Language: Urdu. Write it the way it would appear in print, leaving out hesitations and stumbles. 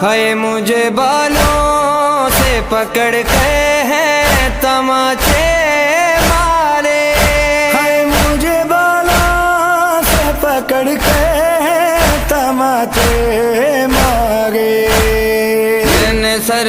ہے مجھے بالوں سے پکڑ کے ہیں تماچے مارے، ہے مجھے بالوں سے پکڑ کے تماچے مارے، میں نے سر